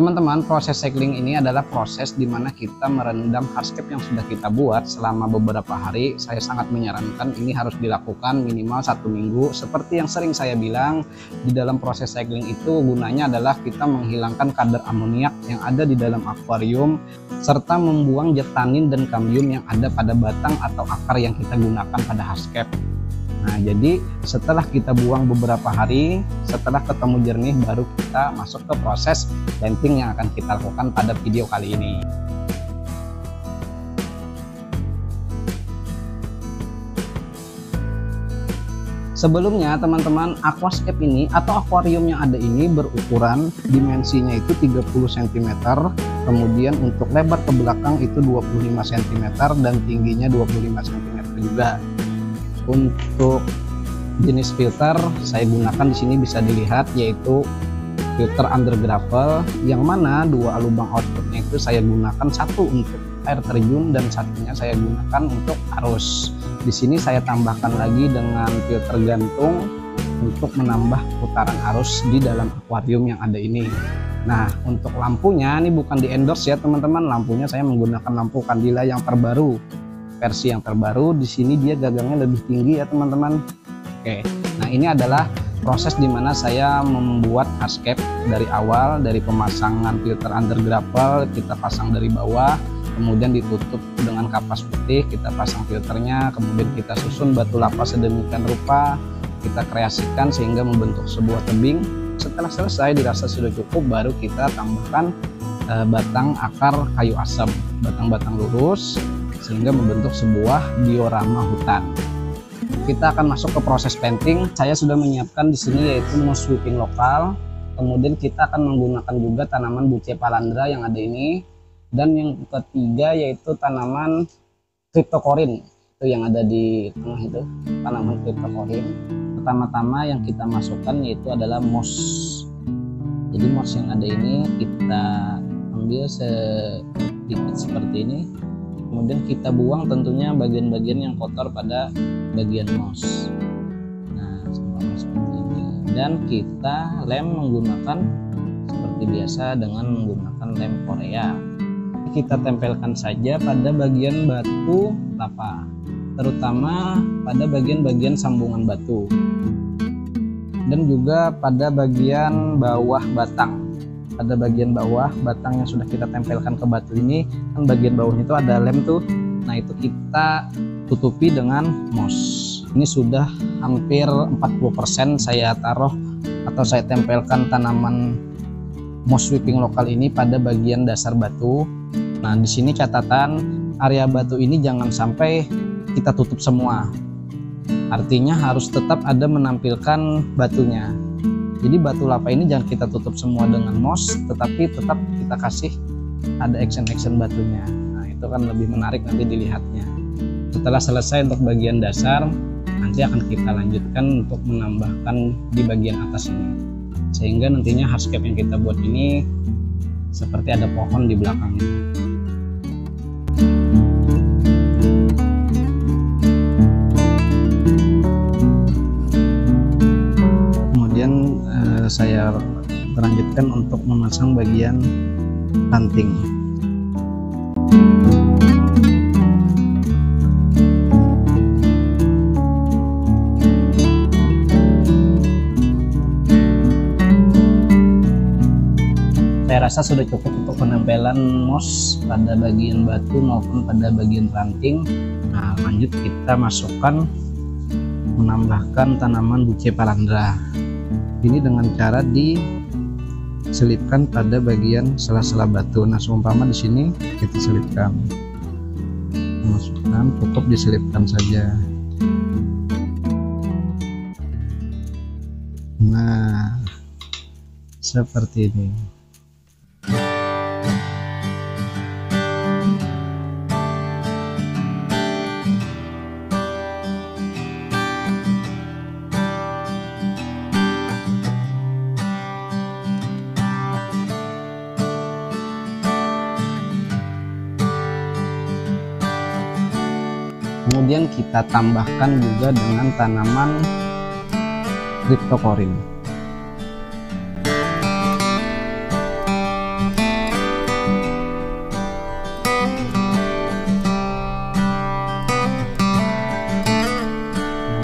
teman-teman, proses cycling ini adalah proses di mana kita merendam hardscape yang sudah kita buat selama beberapa hari. Saya sangat menyarankan ini harus dilakukan minimal 1 minggu. Seperti yang sering saya bilang, di dalam proses cycling itu gunanya adalah kita menghilangkan kadar amoniak yang ada di dalam akuarium, serta membuang zat tanin dan kambium yang ada pada batang atau akar yang kita gunakan pada hardscape. Nah, jadi setelah kita buang beberapa hari, setelah ketemu jernih, baru kita masuk ke proses planting yang akan kita lakukan pada video kali ini. Sebelumnya teman-teman, aquascape ini atau akuarium yang ada ini berukuran dimensinya itu 30 cm, kemudian untuk lebar ke belakang itu 25 cm dan tingginya 25 cm juga. Untuk jenis filter saya gunakan di sini bisa dilihat, yaitu filter under gravel, yang mana 2 lubang outputnya itu saya gunakan, satu untuk air terjun dan satunya saya gunakan untuk arus. Di sini saya tambahkan lagi dengan filter gantung untuk menambah putaran arus di dalam akuarium yang ada ini. Nah, untuk lampunya ini bukan di endorse ya teman-teman, lampunya saya menggunakan lampu kandila yang terbaru. Versi yang terbaru, di sini dia gagangnya lebih tinggi ya teman-teman. Oke, nah ini adalah proses dimana saya membuat hardscape dari awal, dari pemasangan filter under gravel, kita pasang dari bawah, kemudian ditutup dengan kapas putih, kita pasang filternya, kemudian kita susun batu lapa sedemikian rupa, kita kreasikan sehingga membentuk sebuah tebing. Setelah selesai dirasa sudah cukup, baru kita tambahkan batang akar kayu asam, batang-batang lurus, sehingga membentuk sebuah diorama hutan. Kita akan masuk ke proses planting. Saya sudah menyiapkan di sini yaitu moss sweeping lokal. Kemudian kita akan menggunakan juga tanaman Bucephalandra yang ada ini. Dan yang ketiga yaitu tanaman Cryptocorin, itu yang ada di tengah itu, tanaman Cryptocorin. Pertama-tama yang kita masukkan yaitu adalah moss. Jadi moss yang ada ini kita ambil sedikit seperti ini. Kemudian kita buang tentunya bagian-bagian yang kotor pada bagian moss. Nah, seperti ini. Dan kita lem menggunakan seperti biasa dengan menggunakan lem Korea. Kita tempelkan saja pada bagian batu lapa, terutama pada bagian-bagian sambungan batu. Dan juga pada bagian bawah batang. Pada bagian bawah batang yang sudah kita tempelkan ke batu ini, kan bagian bawahnya itu ada lem tuh. Nah, itu kita tutupi dengan moss. Ini sudah hampir 40% saya taruh atau saya tempelkan tanaman moss sweeping lokal ini pada bagian dasar batu. Nah, di sini catatan, area batu ini jangan sampai kita tutup semua. Artinya harus tetap ada menampilkan batunya. Jadi batu lapa ini jangan kita tutup semua dengan moss, tetapi tetap kita kasih ada action-action batunya. Nah, itu kan lebih menarik nanti dilihatnya. Setelah selesai untuk bagian dasar, nanti akan kita lanjutkan untuk menambahkan di bagian atas ini. Sehingga nantinya hardscape yang kita buat ini seperti ada pohon di belakangnya. Saya melanjutkan untuk memasang bagian ranting. Saya rasa sudah cukup untuk penempelan moss pada bagian batu maupun pada bagian ranting. Nah, lanjut kita masukkan menambahkan tanaman Bucephalandra. Ini dengan cara diselipkan pada bagian sela-sela batu. Nah, seumpama di sini kita selipkan, masukkan, cukup diselipkan saja. Nah, seperti ini. Kemudian kita tambahkan juga dengan tanaman Cryptocorin.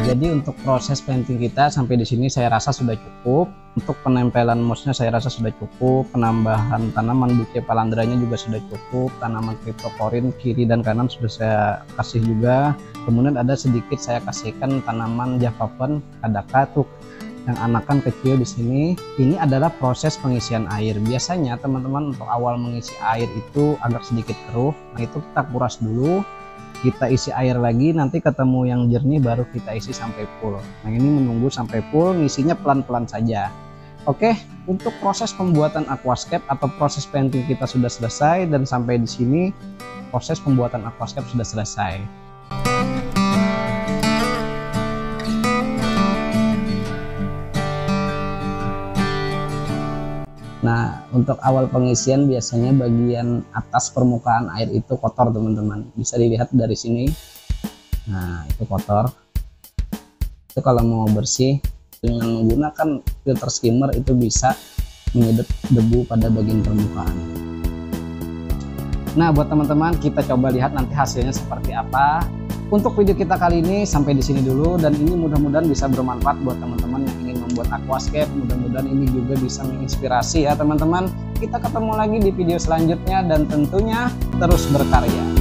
Jadi untuk proses painting kita sampai di sini saya rasa sudah cukup. Untuk penempelan mouse-nya saya rasa sudah cukup. Penambahan tanaman bouquet palandranya juga sudah cukup. Tanaman cryptocorin kiri dan kanan sudah saya kasih juga. Kemudian ada sedikit saya kasihkan tanaman java pen, ada katuk yang anakan kecil di sini. Ini adalah proses pengisian air. Biasanya teman-teman untuk awal mengisi air itu agak sedikit keruh. Nah itu kita kuras dulu. Kita isi air lagi, nanti ketemu yang jernih baru kita isi sampai full. Nah ini menunggu sampai full, ngisinya pelan-pelan saja. Oke, untuk proses pembuatan aquascape atau proses painting kita sudah selesai, dan sampai di sini proses pembuatan aquascape sudah selesai. Nah, untuk awal pengisian biasanya bagian atas permukaan air itu kotor teman-teman. Bisa dilihat dari sini. Nah, itu kotor. Itu kalau mau bersih dengan menggunakan filter skimmer itu bisa menyedot debu pada bagian permukaan. Nah, buat teman-teman kita coba lihat nanti hasilnya seperti apa. Untuk video kita kali ini sampai di sini dulu, dan ini mudah-mudahan bisa bermanfaat buat teman-teman yang ingin membuat aquascape. Mudah-mudahan ini juga bisa menginspirasi ya teman-teman. Kita ketemu lagi di video selanjutnya dan tentunya terus berkarya.